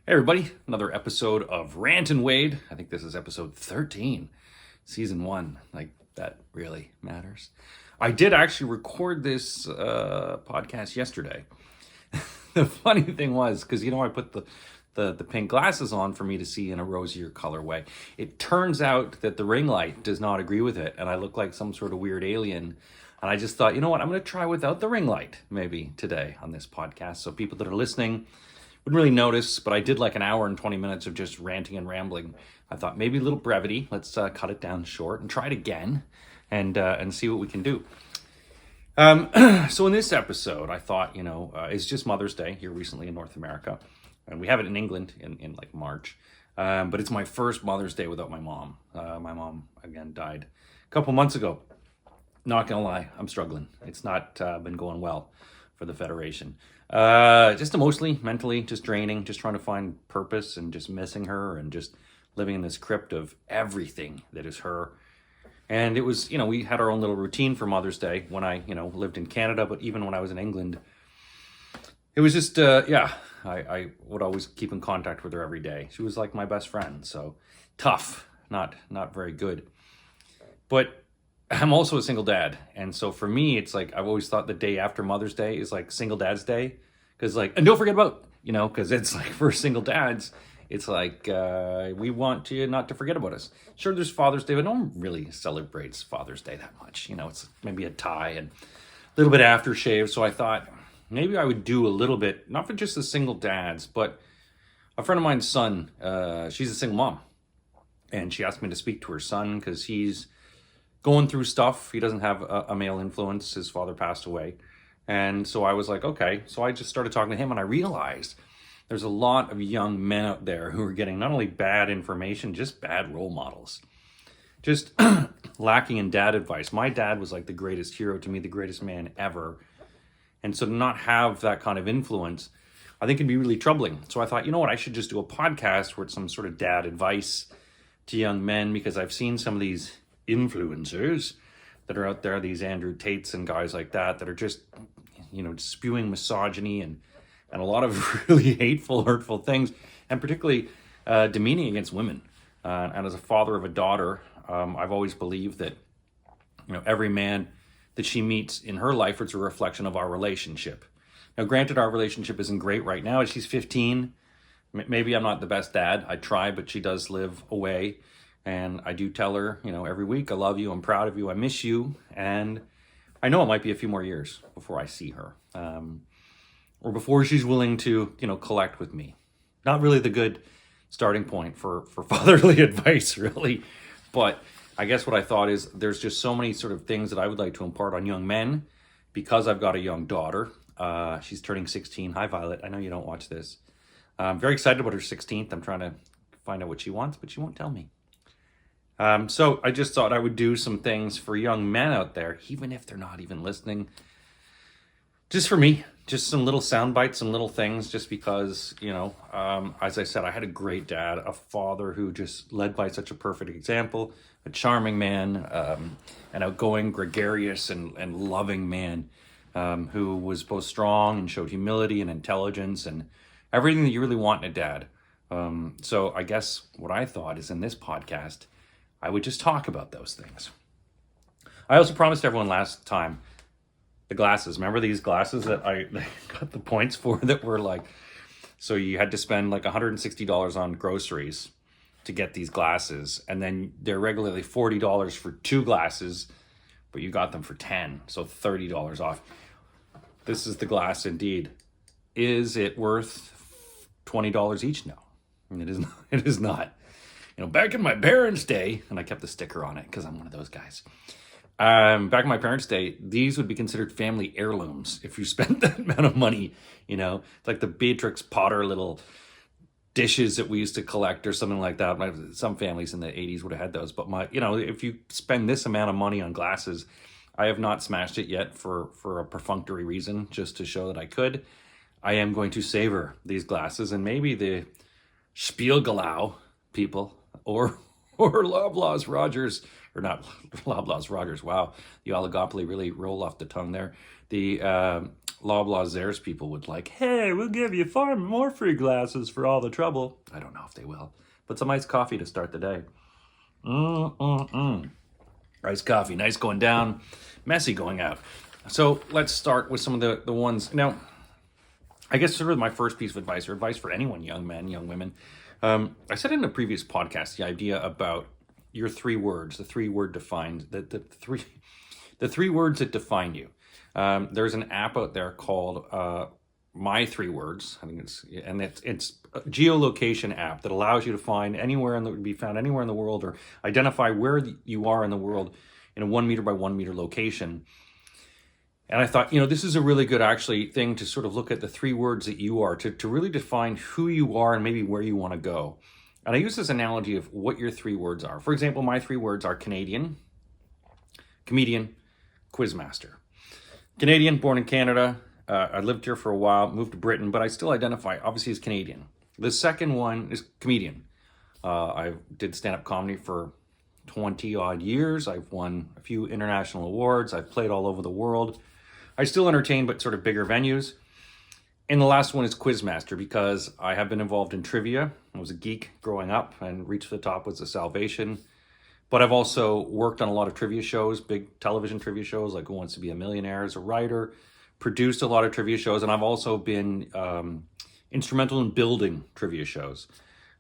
Hey everybody, another episode of Rant and Wade. I think this is episode 13, another episode of Rant and Wade. I think this is episode 13, season 1. Like, that really matters. I did actually record this podcast yesterday. The funny thing was, because I put the pink glasses on for me to see in a rosier colorway. It turns out that the ring light does not agree with it, and I look like some sort of weird alien. And I just thought, you know what, I'm going to try without the ring light maybe today on this podcast. So people that are listening wouldn't really notice, but I did like an hour and 20 minutes of just ranting and rambling. I thought maybe a little brevity. Let's cut it down short and try it again and see what we can do. So in this episode, I thought, it's just Mother's Day here recently in North America. And we have it in England in like March. But it's my first Mother's Day without my mom. My mom, again, died a couple months ago. Not gonna lie, I'm struggling. It's not been going well for the Federation. Just emotionally, mentally, just draining, just trying to find purpose and just missing her and just living in this crypt of everything that is her. And it was, we had our own little routine for Mother's Day when I, lived in Canada, but even when I was in England, it was just, I would always keep in contact with her every day. She was like my best friend, so tough, not very good. But I'm also a single dad, and so for me, it's like I've always thought the day after Mother's Day is like Single Dad's Day, because and don't forget about, because it's like for single dads, it's like we want you not to forget about us. Sure, there's Father's Day, but no one really celebrates Father's Day that much. It's maybe a tie and a little bit aftershave. So I thought maybe I would do a little bit, not for just the single dads, but a friend of mine's son. She's a single mom, and she asked me to speak to her son because he's going through stuff. He doesn't have a male influence. His father passed away. And so I was like, okay. So I just started talking to him, and I realized there's a lot of young men out there who are getting not only bad information, just bad role models. Just lacking in dad advice. My dad was like the greatest hero to me, the greatest man ever. And so to not have that kind of influence, I think it'd be really troubling. So I thought, you know what, I should just do a podcast where it's some sort of dad advice to young men, because I've seen some of these influencers that are out there, these Andrew Tates and guys like that are just, spewing misogyny and a lot of really hateful, hurtful things, and particularly demeaning against women. And as a father of a daughter, I've always believed that, every man that she meets in her life is a reflection of our relationship. Now, granted, our relationship isn't great right now. She's 15. Maybe I'm not the best dad. I try, but she does live away. And I do tell her, every week, I love you, I'm proud of you, I miss you. And I know it might be a few more years before I see her. Or before she's willing to, collect with me. Not really the good starting point for fatherly advice, really. But I guess what I thought is there's just so many sort of things that I would like to impart on young men because I've got a young daughter. She's turning 16. Hi, Violet. I know you don't watch this. I'm very excited about her 16th. I'm trying to find out what she wants, but she won't tell me. So I just thought I would do some things for young men out there, even if they're not even listening. Just for me, just some little sound bites, some little things, just because, as I said, I had a great dad, a father who just led by such a perfect example, a charming man, an outgoing, gregarious, and loving man, who was both strong and showed humility and intelligence and everything that you really want in a dad. So I guess what I thought is in this podcast, I would just talk about those things. I also promised everyone last time the glasses. Remember these glasses that I got the points for that were like, so you had to spend like $160 on groceries to get these glasses. And then they're regularly $40 for 2 glasses, but you got them for 10, so $30 off. This is the glass indeed. Is it worth $20 each? No, it is not. It is not. Back in my parents' day, and I kept the sticker on it because I'm one of those guys. Back in my parents' day, these would be considered family heirlooms if you spent that amount of money. It's like the Beatrix Potter little dishes that we used to collect or something like that. Some families in the 80s would have had those, but if you spend this amount of money on glasses, I have not smashed it yet for a perfunctory reason, just to show that I could. I am going to savor these glasses, and maybe the Spielgelau people, or Loblaws Rogers, or not Loblaws Rogers, wow, the oligopoly really rolled off the tongue there. The Loblaws people would like, hey, we'll give you far more free glasses for all the trouble. I don't know if they will, but some iced coffee to start the day. Iced coffee, nice going down, messy going out. So let's start with some of the ones. Now, I guess sort of my first piece of advice, or advice for anyone, young men, young women. I said in a previous podcast the idea about your 3 words, the 3-word defined, the three words that define you. There's an app out there called My 3 Words. I think it's a geolocation app that allows you to find anywhere and that would be found anywhere in the world, or identify where you are in the world in a 1 meter by 1 meter location. And I thought, this is a really good actually thing to sort of look at the 3 words that you are, to really define who you are and maybe where you want to go. And I use this analogy of what your 3 words are. For example, my 3 words are Canadian, comedian, quizmaster. Canadian, born in Canada. I lived here for a while, moved to Britain, but I still identify obviously as Canadian. The second one is comedian. I did stand-up comedy for 20 odd years. I've won a few international awards. I've played all over the world. I still entertain, but sort of bigger venues. And the last one is quizmaster, because I have been involved in trivia. I was a geek growing up, and Reach for the Top was a salvation. But I've also worked on a lot of trivia shows, big television trivia shows like Who Wants to Be a Millionaire as a writer, produced a lot of trivia shows, and I've also been instrumental in building trivia shows.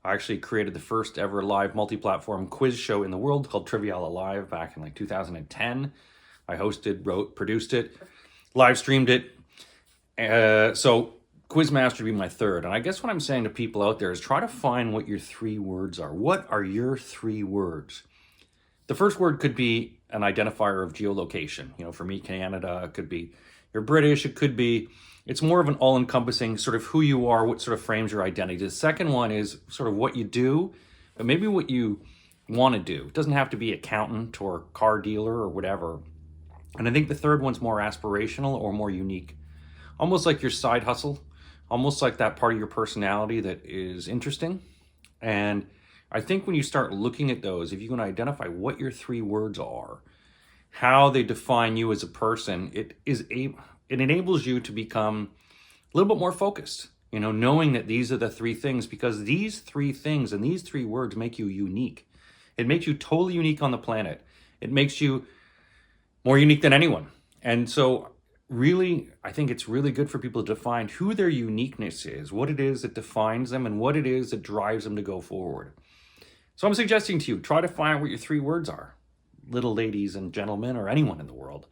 I actually created the first ever live multi-platform quiz show in the world called Triviala Live back in 2010. I hosted, wrote, produced it, live streamed it. So quizmaster would be my third. And I guess what I'm saying to people out there is try to find what your 3 words are. What are your 3 words? The first word could be an identifier of geolocation. For me, Canada, it could be you're British, it's more of an all-encompassing sort of who you are, what sort of frames your identity. The second one is sort of what you do, but maybe what you want to do. It doesn't have to be accountant or car dealer or whatever. And I think the third one's more aspirational or more unique. Almost like your side hustle, almost like that part of your personality that is interesting. And I think when you start looking at those, if you can identify what your 3 words are, how they define you as a person, it enables you to become a little bit more focused, knowing that these are the 3 things, because these 3 things and these 3 words make you unique. It makes you totally unique on the planet. It makes you more unique than anyone. And so really, I think it's really good for people to define who their uniqueness is, what it is that defines them, and what it is that drives them to go forward. So I'm suggesting to you, try to find what your 3 words are, little ladies and gentlemen, or anyone in the world,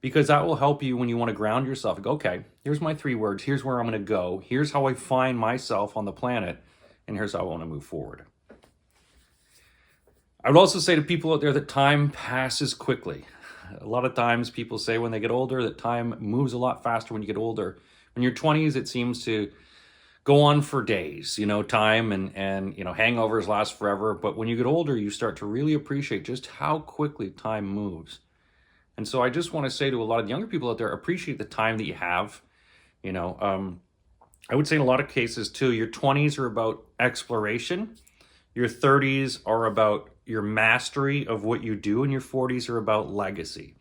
because that will help you when you want to ground yourself and go, okay, here's my 3 words, here's where I'm going to go, here's how I find myself on the planet, and here's how I want to move forward. I would also say to people out there that time passes quickly. A lot of times people say when they get older that time moves a lot faster when you get older. When you're 20s, it seems to go on for days, time and hangovers last forever. But when you get older, you start to really appreciate just how quickly time moves. And so I just want to say to a lot of younger people out there, appreciate the time that you have. I would say in a lot of cases too, your 20s are about exploration. Your 30s are about your mastery of what you do, and your 40s are about legacy.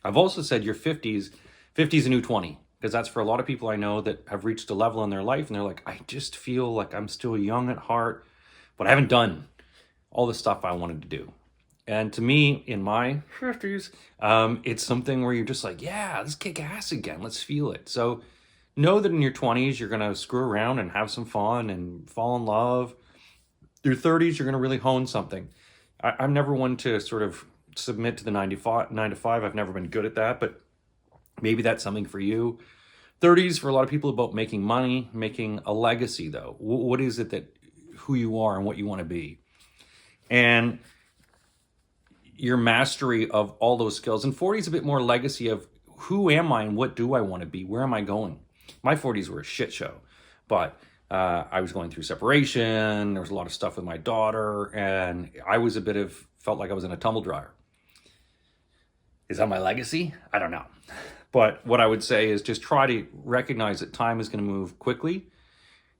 I've also said your 50s a new 20, because that's for a lot of people I know that have reached a level in their life and they're like, I just feel like I'm still young at heart, but I haven't done all the stuff I wanted to do. And to me, in my 50s, it's something where you're just like, yeah, let's kick ass again. Let's feel it. So know that in your 20s, you're going to screw around and have some fun and fall in love. Your 30s, you're going to really hone something. I'm never one to sort of submit to the 9 to 5. I've never been good at that, but maybe that's something for you. 30s for a lot of people about making money, making a legacy though. What is it that who you are and what you want to be? And your mastery of all those skills. And 40s a bit more legacy of who am I and what do I want to be? Where am I going? My 40s were a shit show, but I was going through separation. There was a lot of stuff with my daughter, and I was felt like I was in a tumble dryer. Is that my legacy? I don't know. But what I would say is just try to recognize that time is going to move quickly.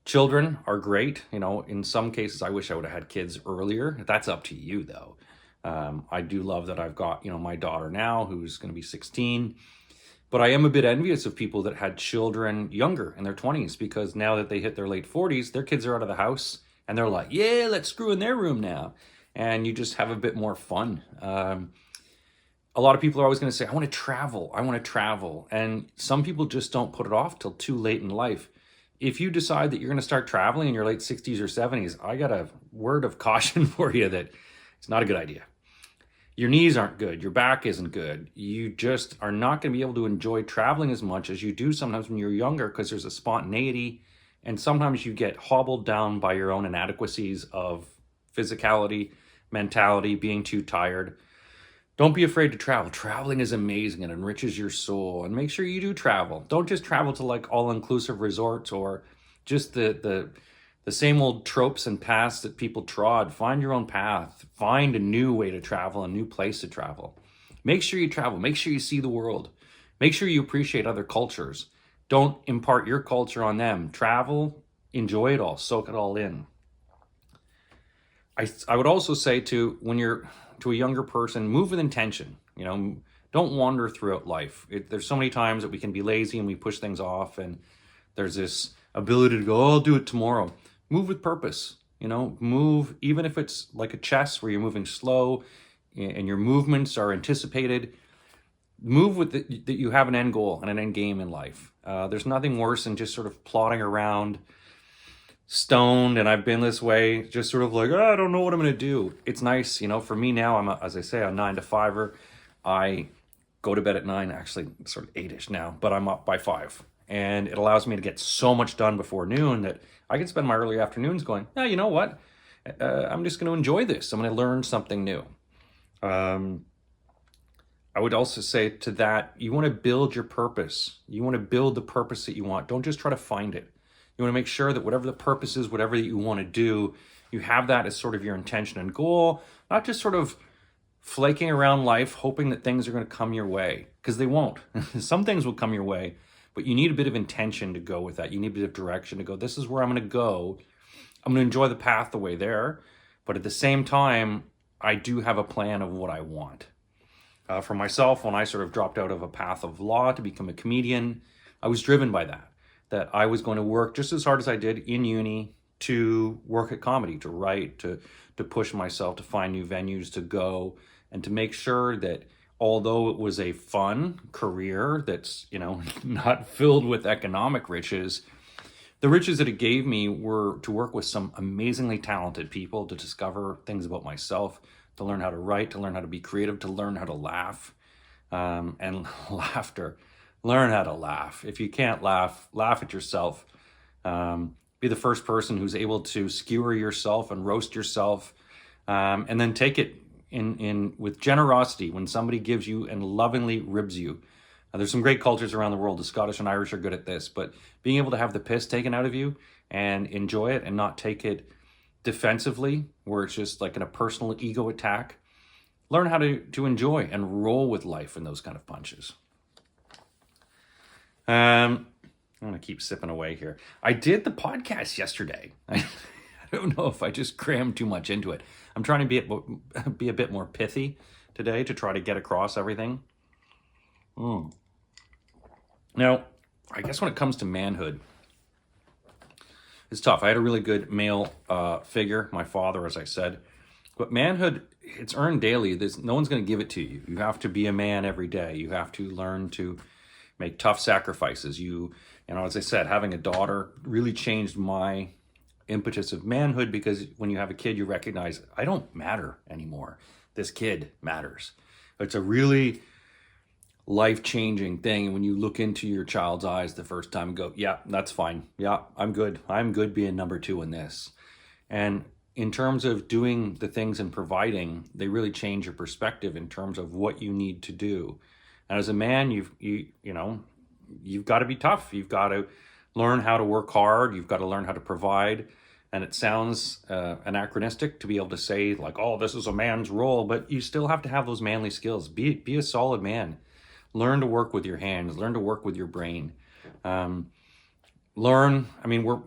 Children are great. In some cases, I wish I would have had kids earlier. That's up to you, though. I do love that I've got, my daughter now who's going to be 16. But I am a bit envious of people that had children younger in their 20s, because now that they hit their late 40s, their kids are out of the house and they're like, yeah, let's screw in their room now. And you just have a bit more fun. A lot of people are always going to say, I want to travel. I want to travel. And some people just don't put it off till too late in life. If you decide that you're going to start traveling in your late 60s or 70s, I got a word of caution for you that it's not a good idea. Your knees aren't good. Your back isn't good. You just are not going to be able to enjoy traveling as much as you do sometimes when you're younger, because there's a spontaneity, and sometimes you get hobbled down by your own inadequacies of physicality, mentality, being too tired. Don't be afraid to travel. Traveling is amazing and enriches your soul. And make sure you do travel. Don't just travel to like all-inclusive resorts or just the same old tropes and paths that people trod. Find your own path. Find a new way to travel, a new place to travel. Make sure you travel. Make sure you see the world. Make sure you appreciate other cultures. Don't impart your culture on them. Travel, enjoy it all, soak it all in. I would also say to a younger person, move with intention. Don't wander throughout life. There's so many times that we can be lazy and we push things off, and there's this ability to go, oh, I'll do it tomorrow. Move with purpose. Move, even if it's like a chess where you're moving slow and your movements are anticipated. Move with that you have an end goal and an end game in life. There's nothing worse than just sort of plodding around stoned, and I've been this way, just sort of like, I don't know what I'm going to do. It's nice, for me now, as I say, I'm 9 to 5er. I go to bed at 9, actually sort of 8ish now, but I'm up by 5. And it allows me to get so much done before noon that I can spend my early afternoons going, you know what? I'm just going to enjoy this. I'm going to learn something new. I would also say to that, you want to build your purpose. You want to build the purpose that you want. Don't just try to find it. You want to make sure that whatever the purpose is, whatever that you want to do, you have that as sort of your intention and goal, not just sort of flaking around life, hoping that things are going to come your way, because they won't. Some things will come your way, but you need a bit of intention to go with that. You need a bit of direction to go, this is where I'm going to go. I'm going to enjoy the path the way there. But at the same time, I do have a plan of what I want. For myself, when I sort of dropped out of a path of law to become a comedian, I was driven by that I was going to work just as hard as I did in uni to work at comedy, to write, to push myself, to find new venues to go, and to make sure that although it was a fun career that's, not filled with economic riches, the riches that it gave me were to work with some amazingly talented people, to discover things about myself, to learn how to write, to learn how to be creative, to learn how to laugh, and laughter. Learn how to laugh. If you can't laugh at yourself. Be the first person who's able to skewer yourself and roast yourself, and then take it in with generosity when somebody gives you and lovingly ribs you. There's some great cultures around the world. The Scottish and Irish are good at this, but being able to have the piss taken out of you and enjoy it and not take it defensively, where it's just like in a personal ego attack. Learn how to enjoy and roll with life in those kind of punches. I'm going to keep sipping away here. I did the podcast yesterday. I don't know if I just crammed too much into it. I'm trying to be a bit more pithy today to try to get across everything. Now, I guess when it comes to manhood, it's tough. I had a really good male figure, my father, as I said. But manhood, it's earned daily. No one's going to give it to you. You have to be a man every day. You have to learn to make tough sacrifices. As I said, having a daughter really changed my impetus of manhood, because when you have a kid, you recognize, I don't matter anymore. This kid matters. It's a really life-changing thing. And when you look into your child's eyes the first time and go, yeah, that's fine. Yeah, I'm good. I'm good being number 2 in this. And in terms of doing the things and providing, they really change your perspective in terms of what you need to do. And as a man, you've got to be tough. You've got to learn how to work hard. You've got to learn how to provide. And it sounds anachronistic to be able to say like, oh, this is a man's role, but you still have to have those manly skills. Be a solid man. Learn to work with your hands. Learn to work with your brain. We're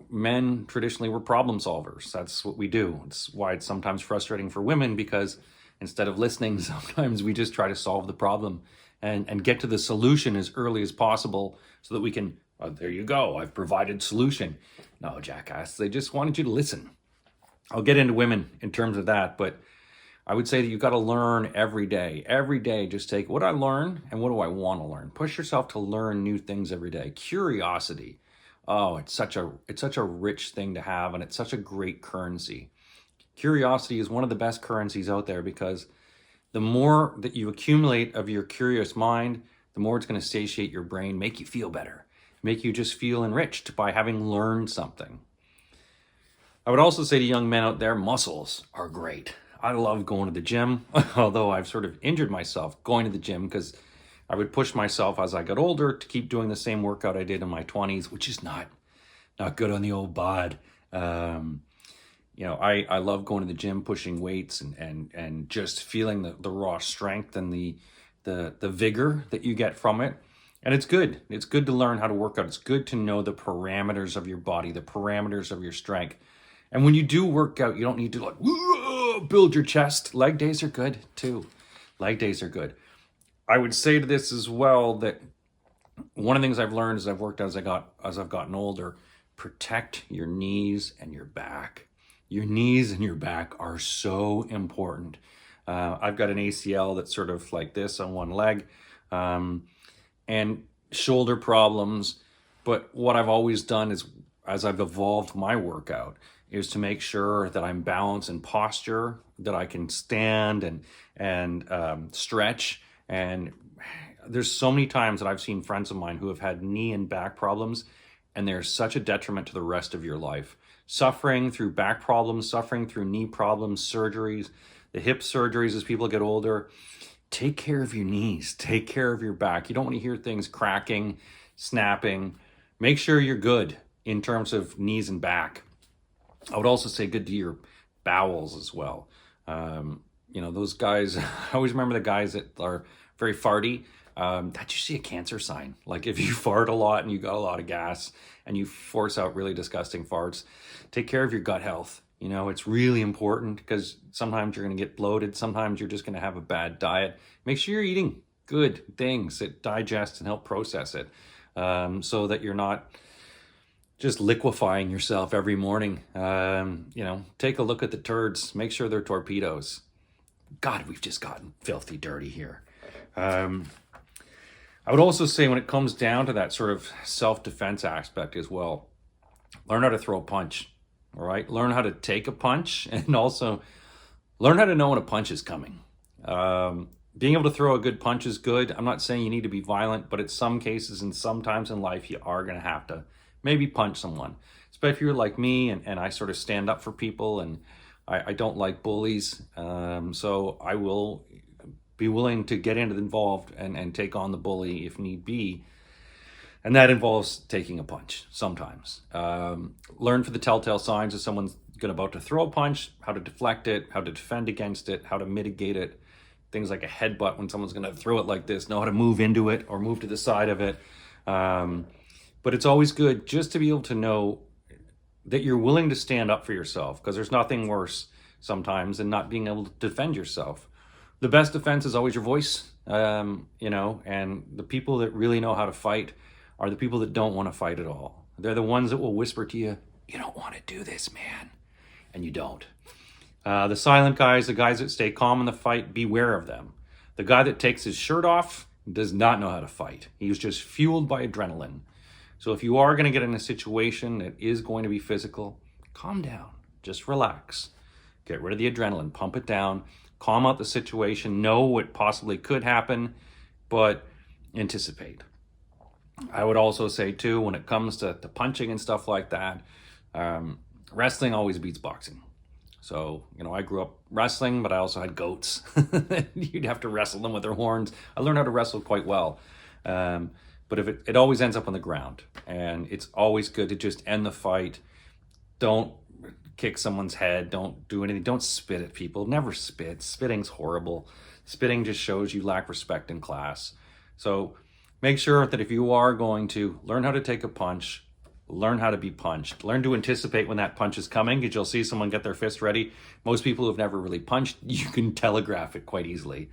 men, traditionally, we're problem solvers. That's what we do. It's why it's sometimes frustrating for women, because instead of listening, sometimes we just try to solve the problem and get to the solution as early as possible so that we can, oh, there you go, I've provided solution. No, jackass, they just wanted you to listen. I'll get into women in terms of that, but I would say that you've got to learn every day. Every day, just take what I learn and what do I want to learn. Push yourself to learn new things every day. Curiosity. Oh, it's such a rich thing to have, and it's such a great currency. Curiosity is one of the best currencies out there, because the more that you accumulate of your curious mind, the more it's going to satiate your brain, make you feel better, make you just feel enriched by having learned something. I would also say to young men out there, muscles are great. I love going to the gym, although I've sort of injured myself going to the gym because I would push myself as I got older to keep doing the same workout I did in my 20s, which is not good on the old bod. I love going to the gym, pushing weights and just feeling the raw strength and the vigor that you get from it. And it's good. It's good to learn how to work out. It's good to know the parameters of your body, the parameters of your strength. And when you do work out, you don't need to build your chest. Leg days are good too. Leg days are good. I would say to this as well that one of the things I've learned as I've worked as I've gotten older, protect your knees and your back. Your knees and your back are so important. I've got an ACL that's sort of like this on one leg, and shoulder problems. But what I've always done is, as I've evolved my workout, is to make sure that I'm balanced in posture, that I can stand and stretch. And there's so many times that I've seen friends of mine who have had knee and back problems, and they're such a detriment to the rest of your life. Suffering through back problems, suffering through knee problems, surgeries, the hip surgeries as people get older. Take care of your knees, take care of your back. You don't want to hear things cracking, snapping. Make sure you're good in terms of knees and back. I would also say good to your bowels as well. Those guys, I always remember the guys that are very farty. That's usually a cancer sign. Like if you fart a lot and you got a lot of gas and you force out really disgusting farts, take care of your gut health. It's really important, because sometimes you're going to get bloated. Sometimes you're just going to have a bad diet. Make sure you're eating good things that digest and help process it, so that you're not just liquefying yourself every morning. Take a look at the turds. Make sure they're torpedoes. God, we've just gotten filthy dirty here. I would also say, when it comes down to that sort of self-defense aspect as well, learn how to throw a punch, all right? Learn how to take a punch, and also learn how to know when a punch is coming. Being able to throw a good punch is good. I'm not saying you need to be violent, but in some cases and sometimes in life, you are going to have to maybe punch someone. Especially if you're like me and I sort of stand up for people, and I don't like bullies. So I will be willing to get involved and take on the bully if need be. And that involves taking a punch sometimes. Learn for the telltale signs if someone's about to throw a punch, how to deflect it, how to defend against it, how to mitigate it. Things like a headbutt when someone's going to throw it like this, know how to move into it or move to the side of it. But it's always good just to be able to know that you're willing to stand up for yourself, because there's nothing worse sometimes than not being able to defend yourself. The best defense is always your voice, and the people that really know how to fight are the people that don't want to fight at all. They're the ones that will whisper to you, you don't want to do this, man. And you don't. The silent guys, the guys that stay calm in the fight, beware of them. The guy that takes his shirt off does not know how to fight. He's just fueled by adrenaline. So if you are going to get in a situation that is going to be physical, calm down. Just relax. Get rid of the adrenaline. Pump it down. Calm out the situation. Know what possibly could happen, but anticipate. I would also say, too, when it comes to punching and stuff like that, wrestling always beats boxing. So, I grew up wrestling, but I also had goats. You'd have to wrestle them with their horns. I learned how to wrestle quite well. But if it always ends up on the ground, and it's always good to just end the fight. Don't kick someone's head. Don't do anything. Don't spit at people. Never spit. Spitting's horrible. Spitting just shows you lack respect in class. So make sure that if you are going to learn how to take a punch, learn how to be punched. Learn to anticipate when that punch is coming, because you'll see someone get their fist ready. Most people who've never really punched, you can telegraph it quite easily.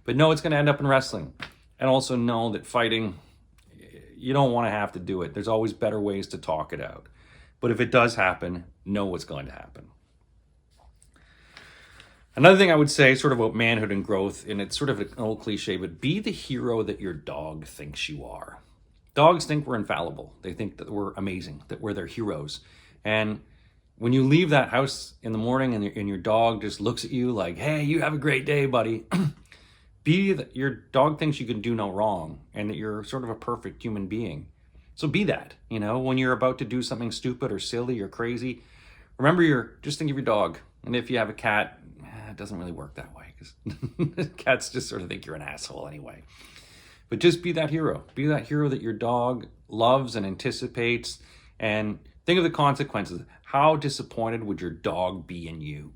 But no, it's going to end up in wrestling. And also know that fighting, you don't want to have to do it. There's always better ways to talk it out. But if it does happen, know what's going to happen. Another thing I would say sort of about manhood and growth, and it's sort of an old cliche, but be the hero that your dog thinks you are. Dogs think we're infallible. They think that we're amazing, that we're their heroes. And when you leave that house in the morning and your dog just looks at you like, hey, you have a great day, buddy. Be that your dog thinks you can do no wrong and that you're sort of a perfect human being. So be that, when you're about to do something stupid or silly or crazy, remember just think of your dog. And if you have a cat, it doesn't really work that way because cats just sort of think you're an asshole anyway. But just be that hero. Be that hero that your dog loves and anticipates. And think of the consequences. How disappointed would your dog be in you?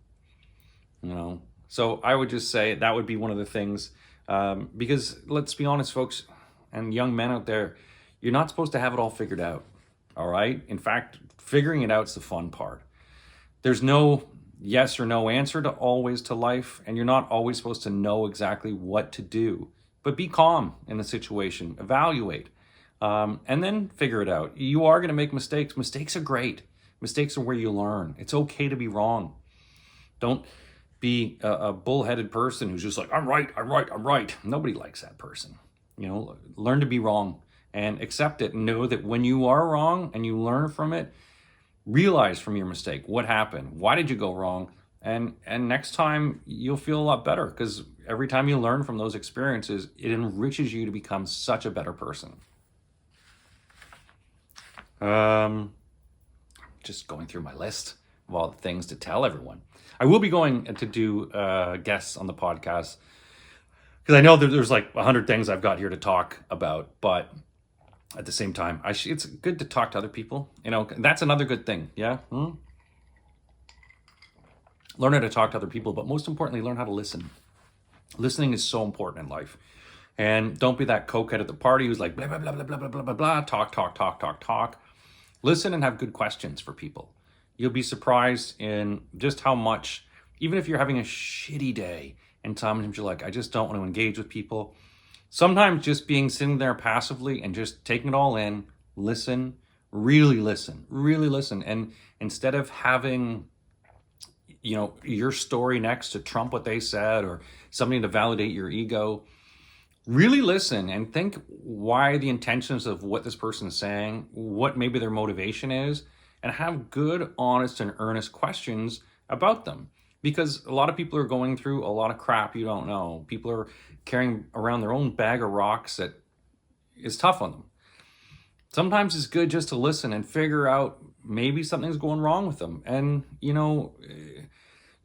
So I would just say that would be one of the things. Because let's be honest, folks, and young men out there, you're not supposed to have it all figured out. All right? In fact, figuring it out is the fun part. There's no yes or no answer to life, and you're not always supposed to know exactly what to do. But be calm in the situation, evaluate, and then figure it out. You are going to make mistakes. Mistakes are great. Mistakes are where you learn. It's okay to be wrong. Don't be a bullheaded person who's just like, I'm right. Nobody likes that person. Learn to be wrong and accept it and know that when you are wrong and you learn from it, realize from your mistake what happened. Why did you go wrong? And next time you'll feel a lot better because every time you learn from those experiences, it enriches you to become such a better person. Just going through my list of all the things to tell everyone. I will be going to do guests on the podcast because I know that there's like 100 things I've got here to talk about, but at the same time, it's good to talk to other people. That's another good thing. Yeah. Learn how to talk to other people, but most importantly, learn how to listen. Listening is so important in life. And don't be that cokehead at the party who's like, blah, blah, blah, blah, blah, blah, blah, blah, talk. Listen and have good questions for people. You'll be surprised in just how much, even if you're having a shitty day and sometimes you're like, I just don't want to engage with people. Sometimes just sitting there passively and just taking it all in, really listen. And instead of having, your story next to trump what they said or something to validate your ego, really listen and think why the intentions of what this person is saying, what maybe their motivation is, and have good, honest, and earnest questions about them. Because a lot of people are going through a lot of crap you don't know. People are carrying around their own bag of rocks that is tough on them. Sometimes it's good just to listen and figure out maybe something's going wrong with them. And, you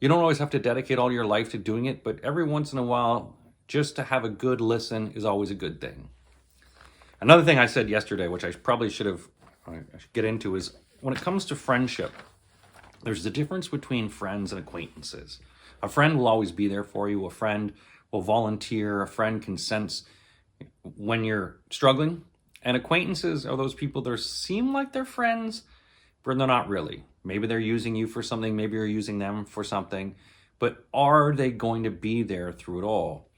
don't always have to dedicate all your life to doing it, but every once in a while, just to have a good listen is always a good thing. Another thing I said yesterday, which I should get into, is when it comes to friendship, there's the difference between friends and acquaintances. A friend will always be there for you. A friend will volunteer. A friend can sense when you're struggling. And acquaintances are those people that seem like they're friends, but they're not really. Maybe they're using you for something. Maybe you're using them for something. But are they going to be there through it all?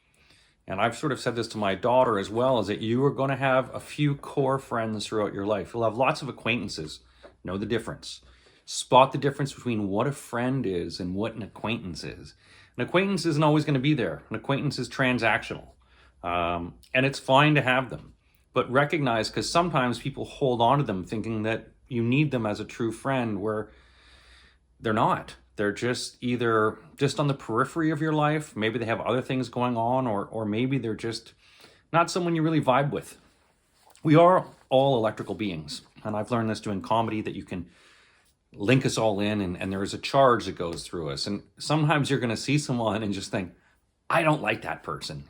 And I've sort of said this to my daughter as well, is that you are going to have a few core friends throughout your life. You'll have lots of acquaintances. Know the difference. Spot the difference between what a friend is and what an acquaintance is. An acquaintance isn't always going to be there. An acquaintance is transactional. And it's fine to have them. But recognize, because sometimes people hold on to them thinking that you need them as a true friend, where they're not. They're just either just on the periphery of your life. Maybe they have other things going on, or maybe they're just not someone you really vibe with. We are all electrical beings. And I've learned this doing comedy, that you can link us all in, and there is a charge that goes through us. And sometimes you're going to see someone and just think, I don't like that person.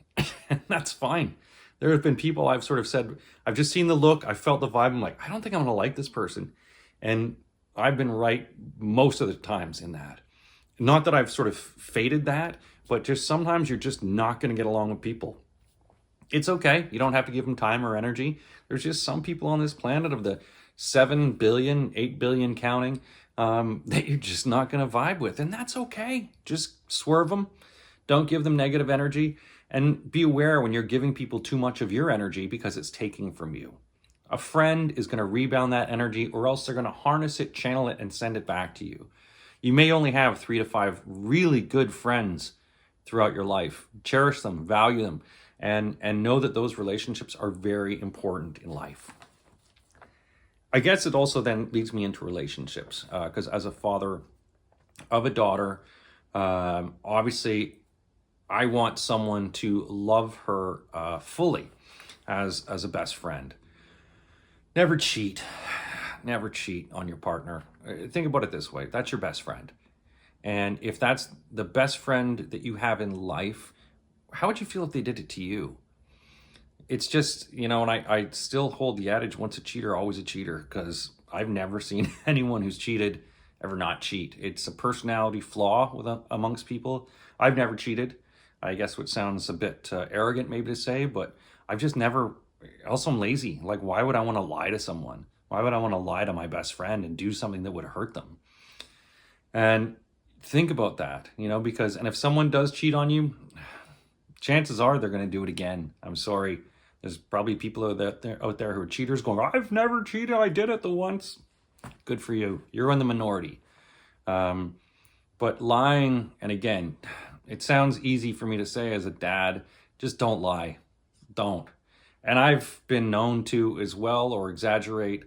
And that's fine. There have been people I've sort of said, I've just seen the look, I felt the vibe, I'm like, I don't think I'm going to like this person. And I've been right most of the times in that. Not that I've sort of fated that, but just sometimes you're just not going to get along with people. It's okay. You don't have to give them time or energy. There's just some people on this planet of the 7 billion, 8 billion counting, that you're just not going to vibe with. And that's okay. Just swerve them. Don't give them negative energy. And be aware when you're giving people too much of your energy because it's taking from you. A friend is going to rebound that energy, or else they're going to harness it, channel it, and send it back to you. You may only have 3 to 5 really good friends throughout your life. Cherish them, value them, and know that those relationships are very important in life. I guess it also then leads me into relationships, because as a father of a daughter, obviously I want someone to love her fully as a best friend. Never cheat. Never cheat on your partner. Think about it this way. That's your best friend. And if that's the best friend that you have in life, how would you feel if they did it to you? It's just, and I still hold the adage, once a cheater, always a cheater, because I've never seen anyone who's cheated ever not cheat. It's a personality flaw amongst people. I've never cheated, I guess, which sounds a bit arrogant maybe to say, but I've just never, also I'm lazy. Like, why would I want to lie to someone? Why would I want to lie to my best friend and do something that would hurt them? And think about that, because, and if someone does cheat on you, chances are they're going to do it again. I'm sorry. There's probably people out there who are cheaters going, I've never cheated. I did it the once. Good for you. You're in the minority. But lying, and again, it sounds easy for me to say as a dad, just don't lie. Don't. And I've been known to as well, or exaggerate,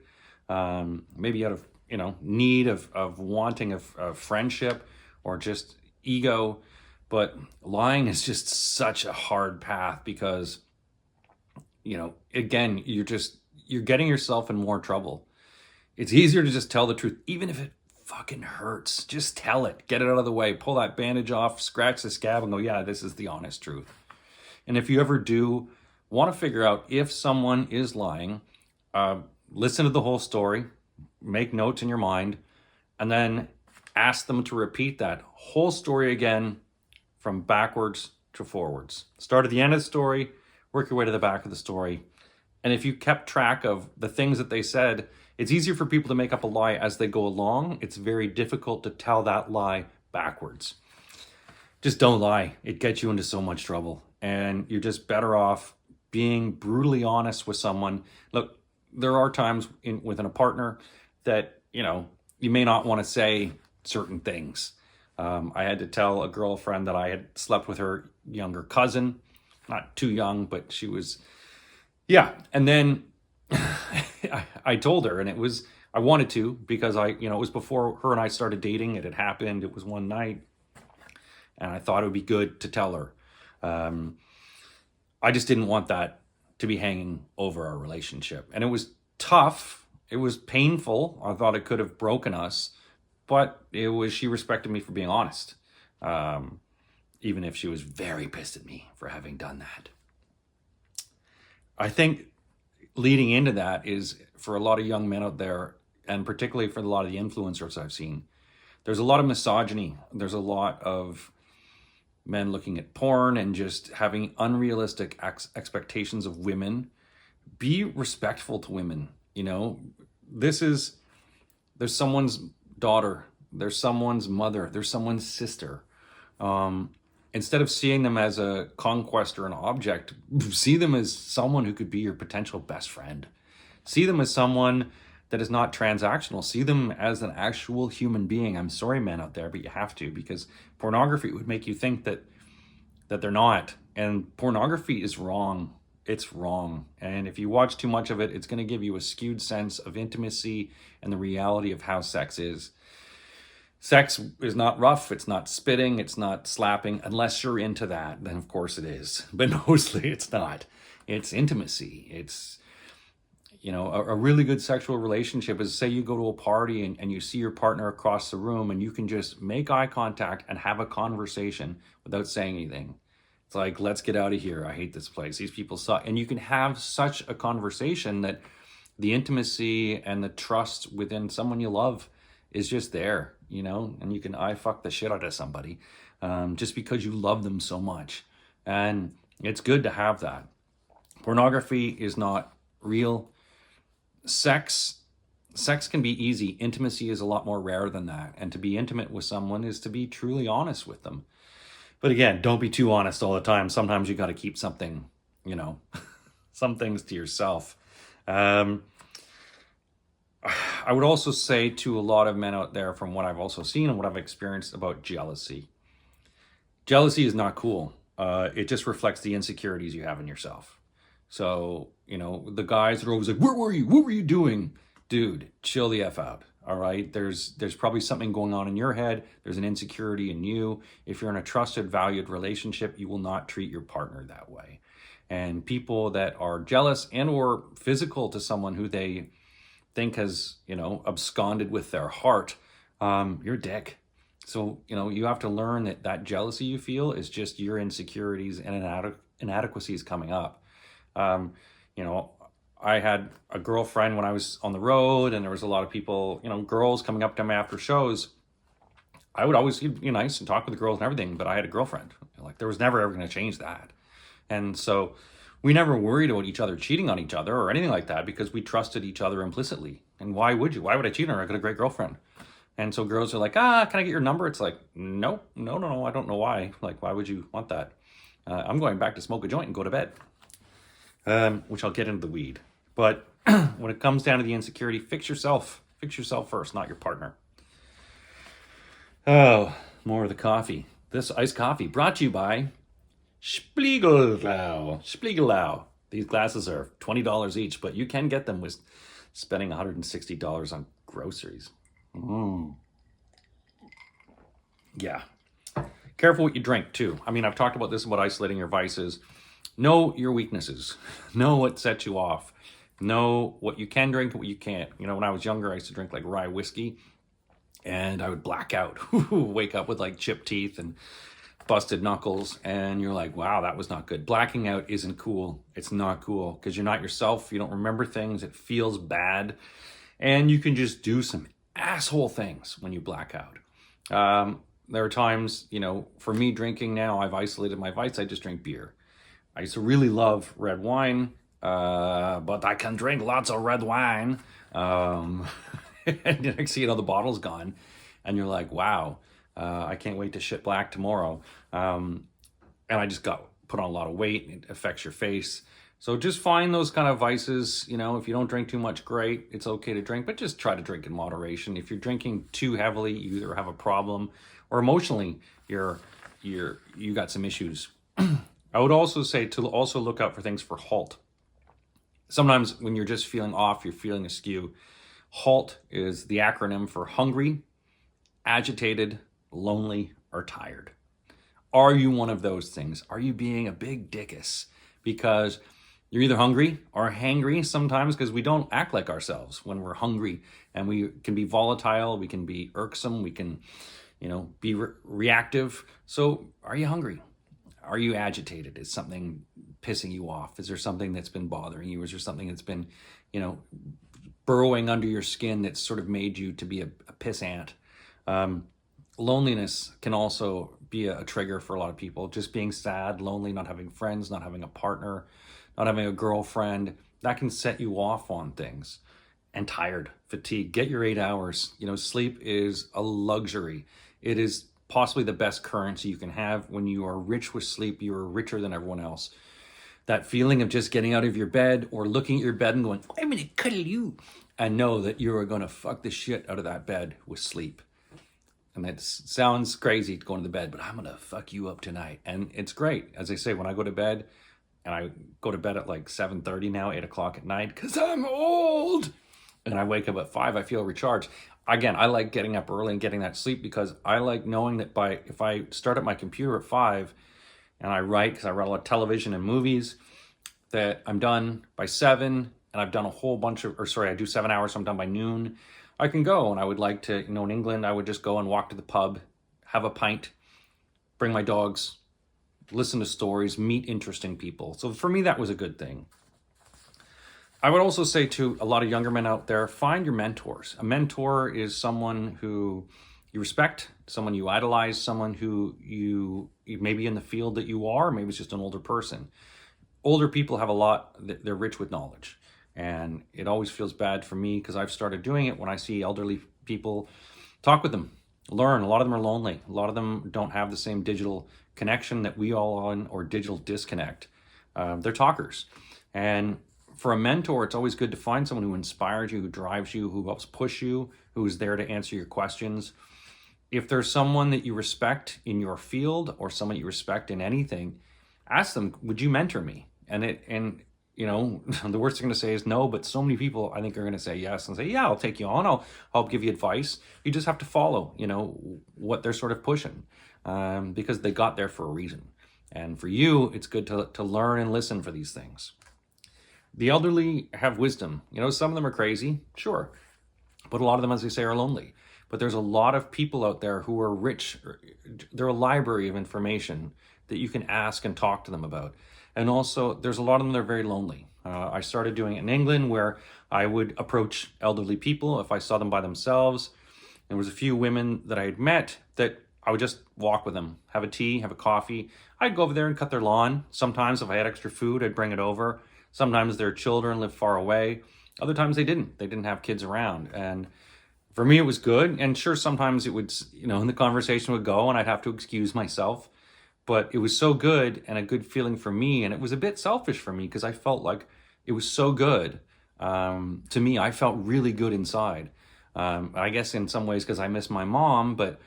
maybe out of, need of wanting of friendship or just ego. But lying is just such a hard path because, again, you're getting yourself in more trouble. It's easier to just tell the truth, even if it fucking hurts. Just tell it, get it out of the way, pull that bandage off, scratch the scab and go, yeah, this is the honest truth. And if you ever do want to figure out if someone is lying, listen to the whole story, make notes in your mind, and then ask them to repeat that whole story again from backwards to forwards. Start at the end of the story, work your way to the back of the story. And if you kept track of the things that they said, it's easier for people to make up a lie as they go along. It's very difficult to tell that lie backwards. Just don't lie. It gets you into so much trouble. And you're just better off being brutally honest with someone. Look, there are times within a partner that, you may not want to say certain things. I had to tell a girlfriend that I had slept with her younger cousin, not too young, but she was, yeah. And then I told her, and I wanted to, because it was before her and I started dating. It had happened. It was one night, and I thought it would be good to tell her. I just didn't want that to be hanging over our relationship. And it was tough. It was painful. I thought it could have broken us, but she respected me for being honest. Even if she was very pissed at me for having done that. I think leading into that is, for a lot of young men out there, and particularly for a lot of the influencers I've seen, there's a lot of misogyny. There's a lot of men looking at porn and just having unrealistic expectations of women. Be respectful to women. There's someone's daughter, there's someone's mother, there's someone's sister. Instead of seeing them as a conquest or an object, see them as someone who could be your potential best friend. See them as someone that is not transactional. See them as an actual human being. I'm sorry, men out there, but you have to, because pornography would make you think that they're not. And pornography is wrong. It's wrong. And if you watch too much of it, it's going to give you a skewed sense of intimacy and the reality of how sex is. Sex is not rough, it's not spitting, it's not slapping. Unless you're into that, then of course it is. But mostly it's not. It's intimacy. It's, a really good sexual relationship is, say you go to a party and you see your partner across the room and you can just make eye contact and have a conversation without saying anything. It's like, let's get out of here. I hate this place. These people suck. And you can have such a conversation that the intimacy and the trust within someone you love is just there, and you can eye fuck the shit out of somebody just because you love them so much. And it's good to have that. Pornography is not real. Sex can be easy. Intimacy is a lot more rare than that. And to be intimate with someone is to be truly honest with them. But again, don't be too honest all the time. Sometimes you got to keep something, you know, some things to yourself. Um, I would also say to a lot of men out there, from what I've also seen and what I've experienced, about jealousy. Jealousy is not cool. It just reflects the insecurities you have in yourself. So, you know, the guys that are always like, where were you? What were you doing? Dude, chill the F out. All right. There's probably something going on in your head. There's an insecurity in you. If you're in a trusted, valued relationship, you will not treat your partner that way. And people that are jealous and or physical to someone who they think has, you know, absconded with their heart, you're a dick. So, you know, you have to learn that that jealousy you feel is just your insecurities and inadequacies coming up. You know, I had a girlfriend when I was on the road, and there was a lot of people, you know, girls coming up to me after shows. I would always be nice and talk with the girls and everything, but I had a girlfriend. Like, there was never ever going to change that. And so we never worried about each other cheating on each other or anything like that, because we trusted each other implicitly. And why would you? Why would I cheat on her? I got a great girlfriend. And so girls are like, can I get your number? It's like, no, I don't know why. Like, why would you want that? I'm going back to smoke a joint and go to bed. Which I'll get into the weed. But when it comes down to the insecurity, fix yourself. Fix yourself first, not your partner. Oh, more of the coffee. This iced coffee brought to you by Spiegelau. Spiegelau. These glasses are $20 each, but you can get them with spending $160 on groceries. Yeah. Careful what you drink, too. I mean, I've talked about this, about isolating your vices. Know your weaknesses. Know what sets you off. Know what you can drink and what you can't. You know, when I was younger, I used to drink like rye whiskey, and I would black out. Wake up with like chipped teeth and busted knuckles, and you're like, wow, that was not good. Blacking out isn't cool. It's not cool, because you're not yourself. You don't remember things. It feels bad, and you can just do some asshole things when you black out. There are times, you know, for me drinking now, I've isolated my vice. I just drink beer. I used to really love red wine, but I can drink lots of red wine. And next thing you know, the bottle's gone, and you're like, wow, I can't wait to shit black tomorrow. And I just got put on a lot of weight. It affects your face. So just find those kind of vices. You know, if you don't drink too much, great. It's okay to drink, but just try to drink in moderation. If you're drinking too heavily, you either have a problem, or emotionally, you got some issues. I would also say to also look out for things for HALT. Sometimes when you're just feeling off, you're feeling askew. HALT is the acronym for hungry, agitated, lonely, or tired. Are you one of those things? Are you being a big dickus? Because you're either hungry or hangry sometimes, because we don't act like ourselves when we're hungry, and we can be volatile, we can be irksome, we can, you know, be reactive. So are you hungry? Are you agitated? Is something pissing you off? Is there something that's been bothering you? Is there something that's been, you know, burrowing under your skin that's sort of made you to be a piss ant? Loneliness can also be a trigger for a lot of people. Just being sad, lonely, not having friends, not having a partner, not having a girlfriend, that can set you off on things. And tired, fatigue. Get your 8 hours. You know, sleep is a luxury. It is possibly the best currency you can have. When you are rich with sleep, you are richer than everyone else. That feeling of just getting out of your bed or looking at your bed and going, I'm going to cuddle you, and know that you are going to fuck the shit out of that bed with sleep. And that sounds crazy to go into the bed, but I'm going to fuck you up tonight. And it's great. As I say, when I go to bed, and I go to bed at like 7:30 now, 8 o'clock at night, because I'm old, and I wake up at 5, I feel recharged. Again, I like getting up early and getting that sleep, because I like knowing that if I start at my computer at 5 and I write, because I write a lot of television and movies, that I'm done by 7, and I've done a whole bunch of, I do 7 hours, so I'm done by noon. I can go, and I would like to, you know, in England, I would just go and walk to the pub, have a pint, bring my dogs, listen to stories, meet interesting people. So for me, that was a good thing. I would also say to a lot of younger men out there, find your mentors. A mentor is someone who you respect, someone you idolize, someone who you maybe in the field that you are, maybe it's just an older person. Older people have a lot, they're rich with knowledge. And it always feels bad for me, because I've started doing it when I see elderly people, talk with them. Learn. A lot of them are lonely. A lot of them don't have the same digital connection that we all on, or digital disconnect. They're talkers. And for a mentor, it's always good to find someone who inspires you, who drives you, who helps push you, who's there to answer your questions. If there's someone that you respect in your field or someone you respect in anything, ask them, would you mentor me? And the worst they're going to say is no, but so many people I think are going to say yes and say, yeah, I'll take you on. I'll help give you advice. You just have to follow, what they're sort of pushing, because they got there for a reason. And for you, it's good to learn and listen for these things. The elderly have wisdom. Some of them are crazy, sure, but a lot of them, as I say, are lonely. But there's a lot of people out there who are rich. They're a library of information that you can ask and talk to them about. And also, there's a lot of them that are very lonely. I started doing it in England, where I would approach elderly people if I saw them by themselves. There was a few women that I had met that I would just walk with them, have a tea, have a coffee. I'd go over there and cut their lawn. Sometimes if I had extra food, I'd bring it over. Sometimes their children lived far away. Other times they didn't. They didn't have kids around. And for me, it was good. And sure, sometimes it would, the conversation would go and I'd have to excuse myself. But it was so good and a good feeling for me. And it was a bit selfish for me because I felt like it was so good. To me, I felt really good inside. I guess in some ways because I miss my mom, but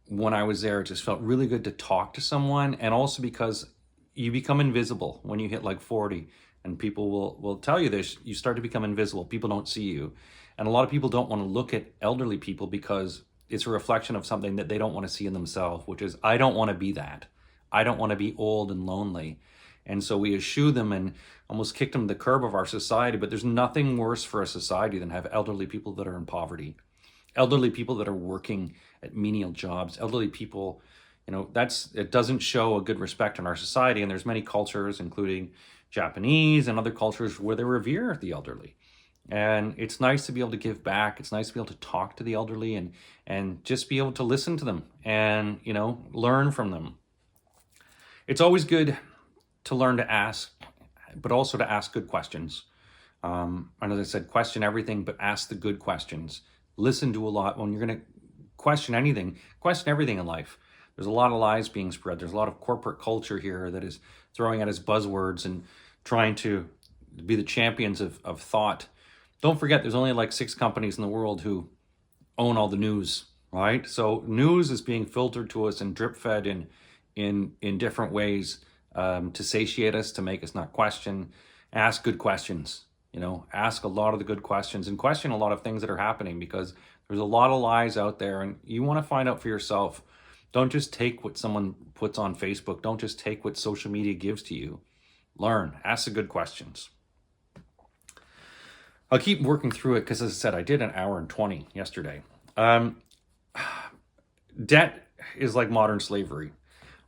when I was there, it just felt really good to talk to someone. And also because you become invisible when you hit like 40. And people will tell you this, you start to become invisible. People don't see you. And a lot of people don't want to look at elderly people because it's a reflection of something that they don't want to see in themselves, which is, I don't want to be that. I don't want to be old and lonely. And so we eschew them and almost kick them to the curb of our society. But there's nothing worse for a society than have elderly people that are in poverty, elderly people that are working at menial jobs, elderly people, it doesn't show a good respect in our society. And there's many cultures, including Japanese and other cultures, where they revere the elderly. And it's nice to be able to give back. It's nice to be able to talk to the elderly and just be able to listen to them and, learn from them. It's always good to learn to ask, but also to ask good questions. And as I said, question everything, but ask the good questions. Listen to a lot. When you're going to question anything, question everything in life. There's a lot of lies being spread. There's a lot of corporate culture here that is throwing out its buzzwords and trying to be the champions of thought. Don't forget, there's only like 6 companies in the world who own all the news, right? So news is being filtered to us and drip fed in different ways to satiate us, to make us not question. Ask good questions, ask a lot of the good questions and question a lot of things that are happening, because there's a lot of lies out there and you want to find out for yourself. Don't just take what someone puts on Facebook. Don't just take what social media gives to you. Learn, ask the good questions. I'll keep working through it because, as I said, I did an hour and 20 yesterday. Debt is like modern slavery.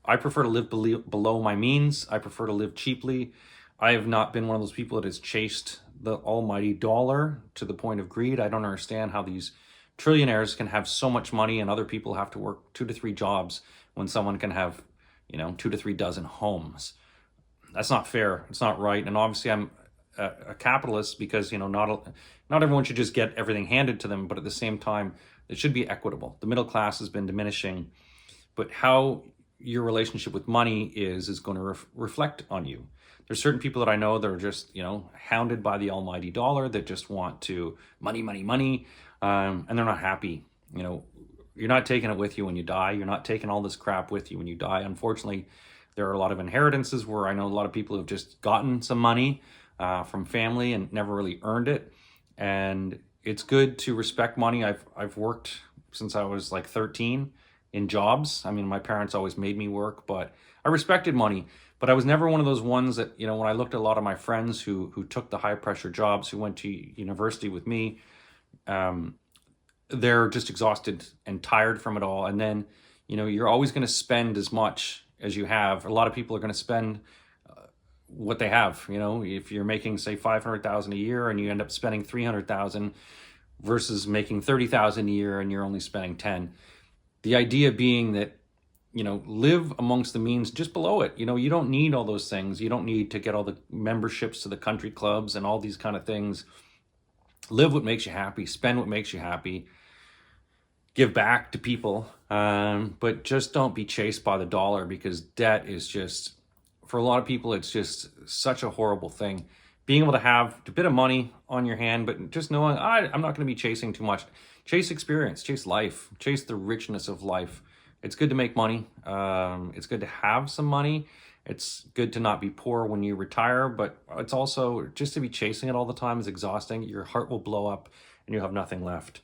I prefer to live below my means. I prefer to live cheaply. I have not been one of those people that has chased the almighty dollar to the point of greed. I don't understand how these trillionaires can have so much money and other people have to work 2 to 3 jobs when someone can have, 2 to 3 dozen homes. That's not fair. It's not right. And obviously I'm a capitalist because, not everyone should just get everything handed to them, but at the same time, it should be equitable. The middle class has been diminishing, but how your relationship with money is going to reflect on you. There's certain people that I know that are just, hounded by the almighty dollar, that just want to money, money, money, and they're not happy. You're not taking it with you when you die. You're not taking all this crap with you when you die. Unfortunately, there are a lot of inheritances where I know a lot of people have just gotten some money from family and never really earned it. And it's good to respect money. I've worked since I was like 13 in jobs. I mean, my parents always made me work, but I respected money. But I was never one of those ones that, when I looked at a lot of my friends who took the high pressure jobs, who went to university with me, they're just exhausted and tired from it all. And then, you're always going to spend as much as you have. A lot of people are going to spend what they have. If you're making, say, $500,000 a year and you end up spending $300,000 versus making $30,000 a year and you're only spending 10. The idea being that, live amongst the means just below it. You don't need all those things. You don't need to get all the memberships to the country clubs and all these kind of things. Live what makes you happy. Spend what makes you happy. give back to people, but just don't be chased by the dollar, because debt is just, for a lot of people, it's just such a horrible thing. Being able to have a bit of money on your hand, but just knowing, I'm not going to be chasing too much. Chase experience, chase life, chase the richness of life. It's good to make money. It's good to have some money. It's good to not be poor when you retire, but it's also just to be chasing it all the time is exhausting. Your heart will blow up and you have nothing left.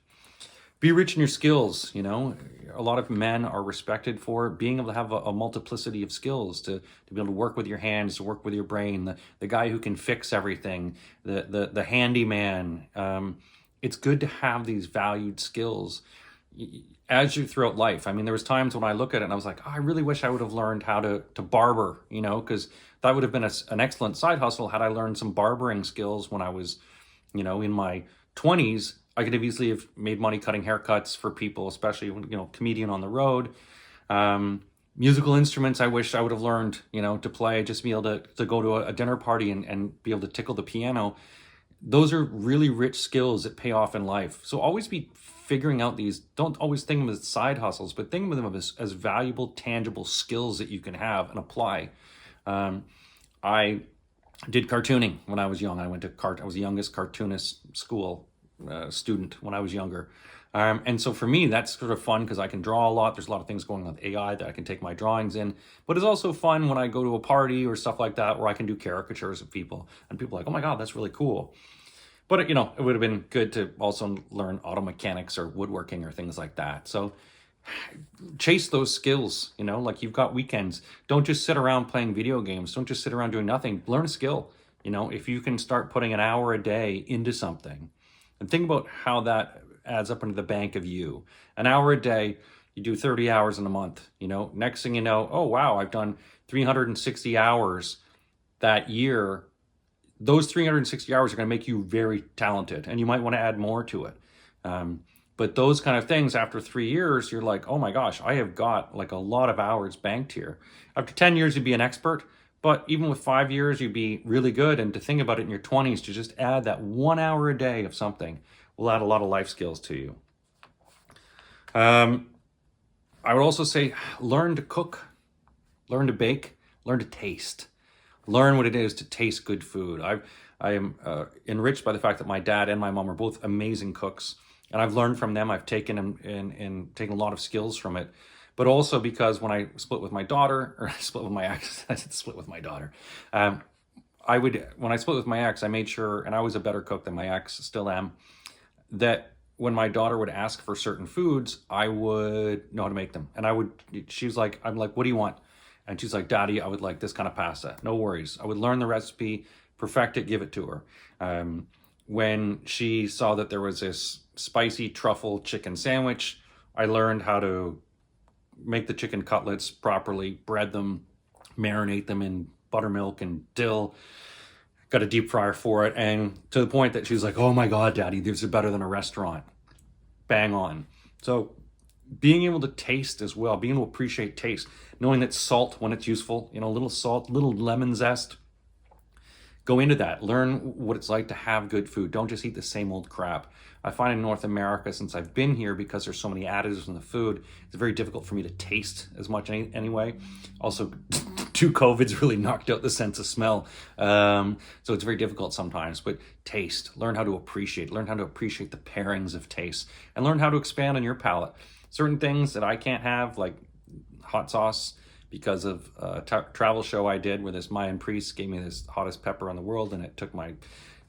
Be rich in your skills. You know, a lot of men are respected for being able to have a multiplicity of skills, to be able to work with your hands, to work with your brain, the guy who can fix everything, the handyman. It's good to have these valued skills as you throughout life. I mean, there was times when I look at it and I was like, I really wish I would have learned how to barber, you know, because that would have been an excellent side hustle had I learned some barbering skills when I was, you know, in my 20s. I could have easily have made money cutting haircuts for people, especially when, you know, comedian on the road. Musical instruments, I wish I would have learned, you know, to play, just be able to go to a dinner party and be able to tickle the piano. Those are really rich skills that pay off in life. So always be figuring out these, don't always think of them as side hustles, but think of them as valuable, tangible skills that you can have and apply. I did cartooning when I was young. I was the youngest cartoonist school student when I was younger. And so for me, that's sort of fun because I can draw a lot. There's a lot of things going on with AI that I can take my drawings in. But it's also fun when I go to a party or stuff like that where I can do caricatures of people. And people are like, oh my God, that's really cool. But, you know, it would have been good to also learn auto mechanics or woodworking or things like that. So chase those skills, you know, like you've got weekends. Don't just sit around playing video games. Don't just sit around doing nothing. Learn a skill. You know, if you can start putting an hour a day into something, and think about how that adds up into the bank of you. An hour a day, you do 30 hours in a month. You know, next thing you know, oh, wow, I've done 360 hours that year. Those 360 hours are going to make you very talented, and you might want to add more to it. But those kind of things, after 3 years, you're like, oh my gosh, I have got like a lot of hours banked here. After 10 years, you'd be an expert. But even with 5 years, you'd be really good. And to think about it in your 20s, to just add that 1 hour a day of something will add a lot of life skills to you. I would also say, learn to cook, learn to bake, learn to taste. Learn what it is to taste good food. I am enriched by the fact that my dad and my mom are both amazing cooks. And I've learned from them. I've taken and taken a lot of skills from it. But also because when I split with my daughter, or I split with my ex, I said split with my daughter. When I split with my ex, I made sure, and I was a better cook than my ex, still am, that when my daughter would ask for certain foods, I would know how to make them. And I'm like, what do you want? And she's like, Daddy, I would like this kind of pasta. No worries. I would learn the recipe, perfect it, give it to her. When she saw that there was this spicy truffle chicken sandwich, I learned how to make the chicken cutlets properly, bread them, marinate them in buttermilk and dill. Got a deep fryer for it. And to the point that she's like, oh my God, Daddy, these are better than a restaurant. Bang on. So being able to taste as well, being able to appreciate taste, knowing that salt, when it's useful, you know, a little salt, little lemon zest, go into that. Learn what it's like to have good food. Don't just eat the same old crap. I find in North America, since I've been here, because there's so many additives in the food, it's very difficult for me to taste as much anyway. Also, 2 COVIDs really knocked out the sense of smell. So it's very difficult sometimes, but taste, learn how to appreciate the pairings of taste, and learn how to expand on your palate. Certain things that I can't have, like hot sauce, because of a travel show I did where this Mayan priest gave me this hottest pepper in the world and it took my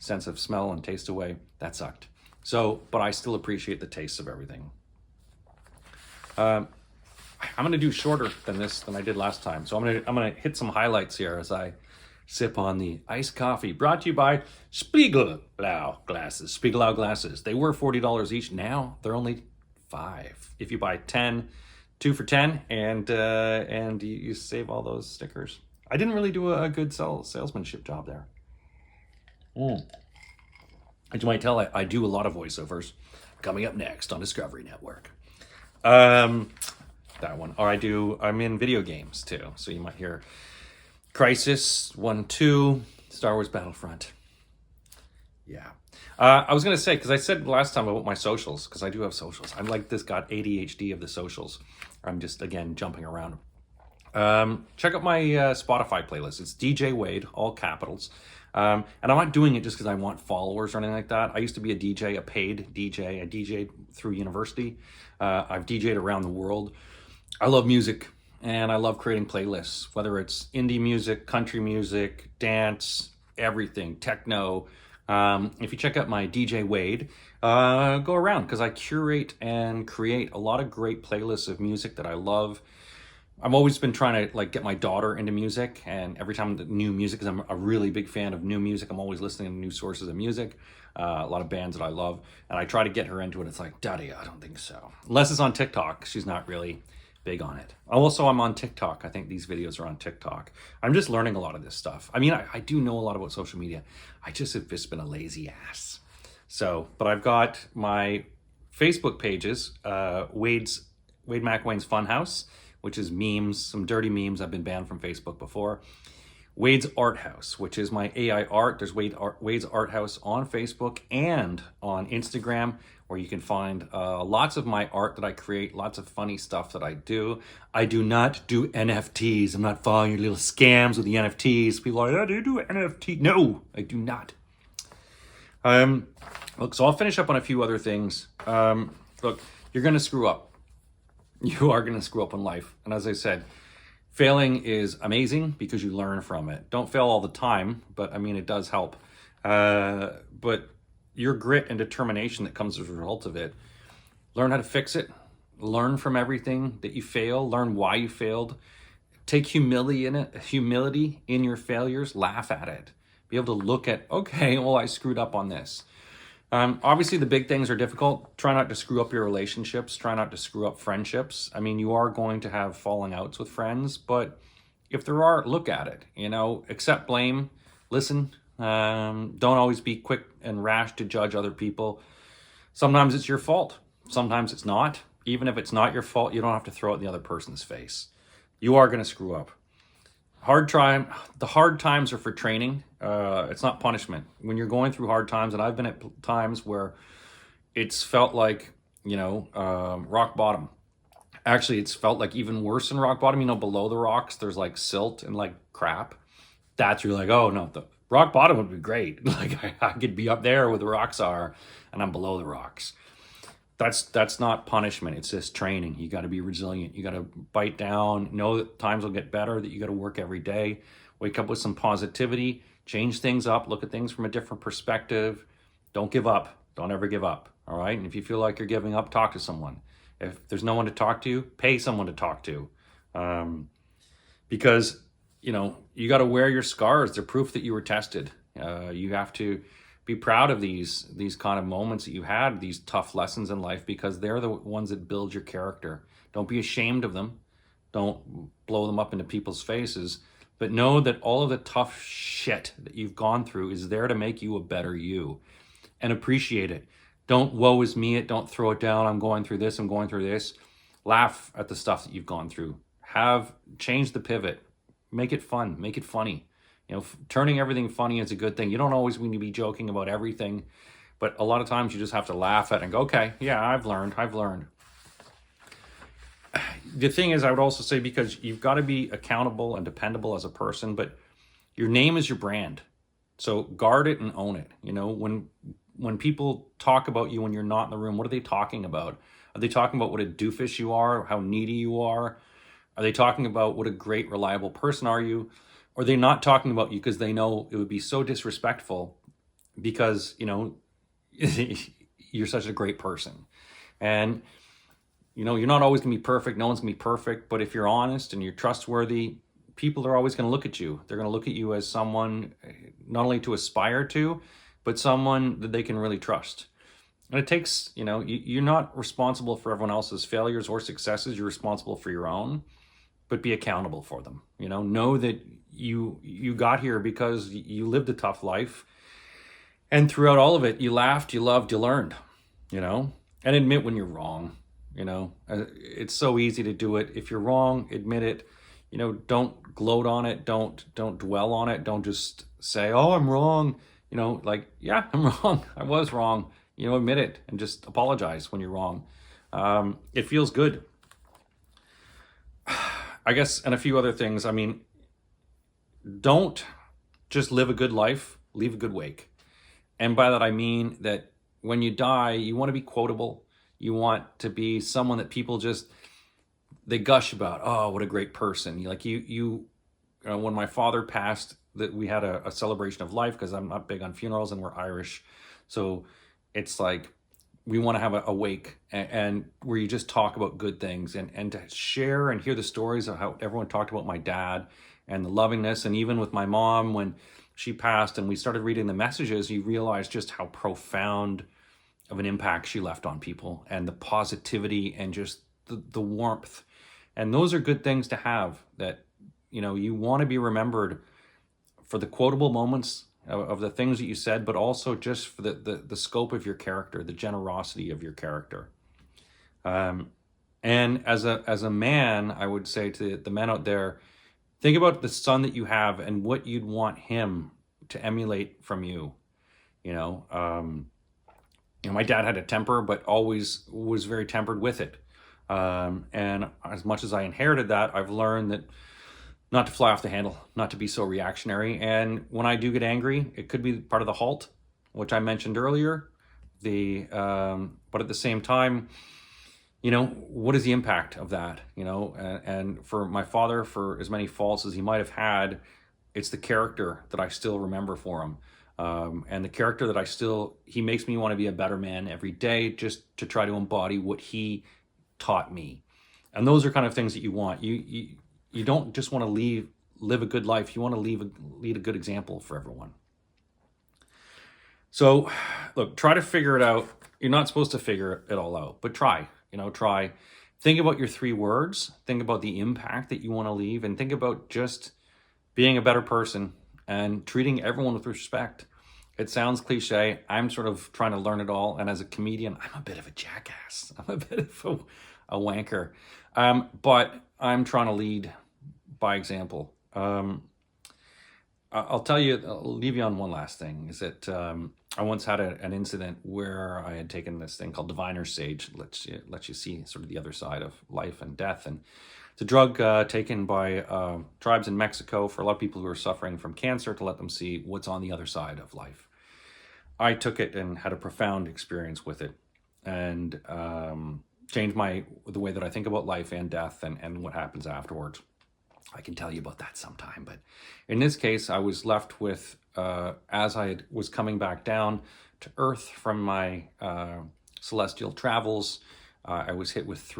sense of smell and taste away. That sucked. So, but I still appreciate the taste of everything. I'm going to do shorter than I did last time. So I'm going to hit some highlights here as I sip on the iced coffee, brought to you by Spiegelau glasses. Spiegelau glasses. They were $40 each. Now they're only $5. If you buy 10, 2 for 10, and you save all those stickers. I didn't really do a good salesmanship job there. As you might tell, I do a lot of voiceovers. Coming up next on Discovery Network. That one. Or I'm in video games too. So you might hear Crisis 1, 2, Star Wars Battlefront. Yeah. I was going to say, because I said last time about my socials, because I do have socials. I'm like this got ADHD of the socials. I'm just, again, jumping around. Check out my Spotify playlist. It's DJ Wade, all capitals. And I'm not doing it just because I want followers or anything like that. I used to be a DJ, a paid DJ. I DJed through university. I've DJed around the world. I love music and I love creating playlists, whether it's indie music, country music, dance, everything, techno. If you check out my DJ Wade, go around because I curate and create a lot of great playlists of music that I love. I've always been trying to like get my daughter into music, and every time the new music, because I'm a really big fan of new music, I'm always listening to new sources of music, a lot of bands that I love, and I try to get her into it. It's like, Daddy, I don't think so. Unless it's on TikTok, she's not really big on it. Also, I'm on TikTok. I think these videos are on TikTok. I'm just learning a lot of this stuff. I mean, I do know a lot about social media. I just have just been a lazy ass. So, but I've got my Facebook pages, Wade McWayne's Funhouse, which is memes, some dirty memes. I've been banned from Facebook before. Wade's Art House, which is my AI art. There's Wade's Art House on Facebook and on Instagram, where you can find lots of my art that I create, lots of funny stuff that I do. I do not do NFTs. I'm not following your little scams with the NFTs. People are like, oh, do you do NFT? No, I do not. Look, so I'll finish up on a few other things. Look, you're going to screw up. You are going to screw up in life. And as I said, failing is amazing because you learn from it. Don't fail all the time, but I mean, it does help. But your grit and determination that comes as a result of it, learn how to fix it. Learn from everything that you fail. Learn why you failed. Take humility in your failures. Laugh at it. Be able to look at, okay, well, I screwed up on this. Obviously, the big things are difficult. Try not to screw up your relationships. Try not to screw up friendships. I mean, you are going to have falling outs with friends, but if there are, look at it. You know, accept blame. Listen. Don't always be quick and rash to judge other people. Sometimes it's your fault. Sometimes it's not. Even if it's not your fault, you don't have to throw it in the other person's face. You are going to screw up. The hard times are for training. It's not punishment. When you're going through hard times, and I've been at times where it's felt like, rock bottom. Actually, it's felt like even worse than rock bottom. You know, below the rocks, there's like silt and like crap. That's really like, oh no, the rock bottom would be great. Like I could be up there where the rocks are, and I'm below the rocks. That's not punishment. It's just training. You got to be resilient. You got to bite down, know that times will get better, that you got to work every day, wake up with some positivity, change things up, look at things from a different perspective. Don't give up. Don't ever give up. All right. And if you feel like you're giving up, talk to someone. If there's no one to talk to, pay someone to talk to. Because, you got to wear your scars. They're proof that you were tested. You have to be proud of these kind of moments that you had, these tough lessons in life, because they're the ones that build your character. Don't be ashamed of them. Don't blow them up into people's faces. But know that all of the tough shit that you've gone through is there to make you a better you. And appreciate it. Don't woe is me it. Don't throw it down. I'm going through this. I'm going through this. Laugh at the stuff that you've gone through. Change the pivot. Make it fun. Make it funny. Turning everything funny is a good thing. You don't always need to be joking about everything, but a lot of times you just have to laugh at it and go, okay, yeah, I've learned. The thing is, I would also say, because you've got to be accountable and dependable as a person, but your name is your brand. So guard it and own it. When people talk about you when you're not in the room, what are they talking about? Are they talking about what a doofus you are, how needy you are? Are they talking about what a great, reliable person are you? Or are they not talking about you because they know it would be so disrespectful because, you're such a great person. And, you're not always going to be perfect. No one's going to be perfect. But if you're honest and you're trustworthy, people are always going to look at you. They're going to look at you as someone not only to aspire to, but someone that they can really trust. And it takes, you're not responsible for everyone else's failures or successes. You're responsible for your own, but be accountable for them. Know that you got here because you lived a tough life. And throughout all of it, you laughed, you loved, you learned, and admit when you're wrong. It's so easy to do it. If you're wrong, admit it. Don't gloat on it. Don't dwell on it. Don't just say, oh, I'm wrong. like, yeah, I'm wrong. I was wrong. Admit it and just apologize when you're wrong. It feels good. I guess, and a few other things. I mean, don't just live a good life, leave a good wake. And by that, I mean that when you die, you want to be quotable. You want to be someone that people just, they gush about. Oh, what a great person. When my father passed, that we had a celebration of life, because I'm not big on funerals and we're Irish. So it's like, we want to have a wake and where you just talk about good things and to share and hear the stories of how everyone talked about my dad and the lovingness. And even with my mom, when she passed and we started reading the messages, you realize just how profound of an impact she left on people, and the positivity and just the warmth. And those are good things to have, that, you want to be remembered for the quotable moments of the things that you said, but also just for the scope of your character, the generosity of your character. And as a man, I would say to the men out there, think about the son that you have and what you'd want him to emulate from you. My dad had a temper, but always was very tempered with it. And as much as I inherited that, I've learned that not to fly off the handle, not to be so reactionary. And when I do get angry, it could be part of the halt, which I mentioned earlier. But at the same time, what is the impact of that? And for my father, for as many faults as he might have had, it's the character that I still remember for him. And the character that he makes me want to be a better man every day, just to try to embody what he taught me. And those are kind of things that you want. You don't just want to live a good life. You want to lead a good example for everyone. So look, try to figure it out. You're not supposed to figure it all out, but try. Think about your 3 words. Think about the impact that you want to leave, and think about just being a better person and treating everyone with respect. It sounds cliche. I'm sort of trying to learn it all. And as a comedian, I'm a bit of a jackass. I'm a bit of a wanker. But I'm trying to lead by example. I'll leave you on one last thing, is that I once had an incident where I had taken this thing called Diviner's Sage. Lets you see sort of the other side of life and death. And it's a drug taken by tribes in Mexico for a lot of people who are suffering from cancer, to let them see what's on the other side of life. I took it and had a profound experience with it, and changed the way that I think about life and death and what happens afterwards. I can tell you about that sometime. But in this case, I was left with, as I was coming back down to Earth from my celestial travels, I was hit with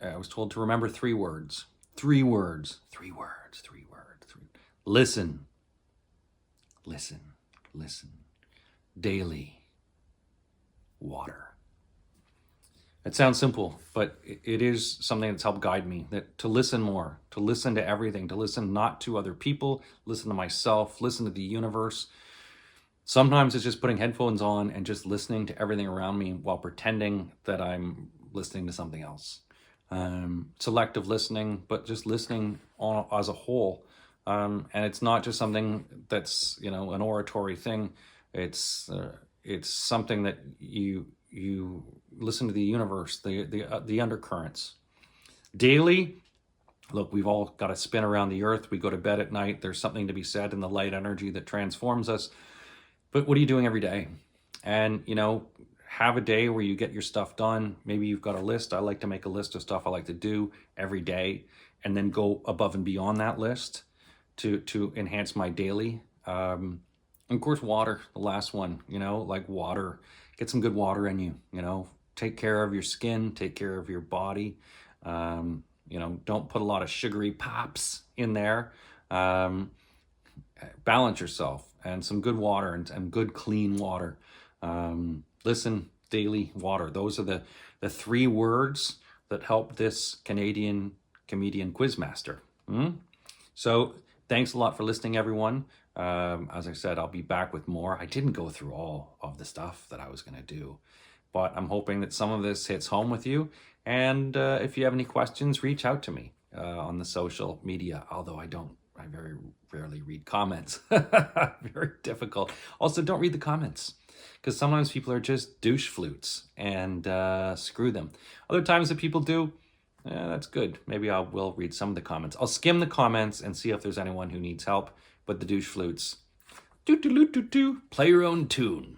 I was told to remember 3 words. 3 words. 3 words. 3 words. Listen. Listen. Listen. Daily. Water. It sounds simple, but it is something that's helped guide me, that to listen more, to listen to everything, to listen not to other people, listen to myself, listen to the universe. Sometimes it's just putting headphones on and just listening to everything around me while pretending that I'm listening to something else. Selective listening, but just listening as a whole. And it's not just something that's, an oratory thing. It's something that you listen to the universe, the undercurrents. Daily, look, we've all got to spin around the earth. We go to bed at night. There's something to be said in the light energy that transforms us. But what are you doing every day? And, have a day where you get your stuff done. Maybe you've got a list. I like to make a list of stuff I like to do every day, and then go above and beyond that list to enhance my daily. And of course, water, the last one, like water. Get some good water in you, take care of your skin, take care of your body. Don't put a lot of sugary pops in there. Balance yourself, and some good water and good clean water. Listen, daily, water. Those are the 3 words that help this Canadian comedian quizmaster. So thanks a lot for listening, everyone. As I said, I'll be back with more. I didn't go through all of the stuff that I was going to do, but I'm hoping that some of this hits home with you. And if you have any questions, reach out to me on the social media, although I don't I very rarely read comments. Very difficult. Also, don't read the comments, because sometimes people are just douche flutes, and screw them. Other times that people do, that's good. Maybe I will read some of the comments. I'll skim the comments and see if there's anyone who needs help. But the douche flutes, play your own tune.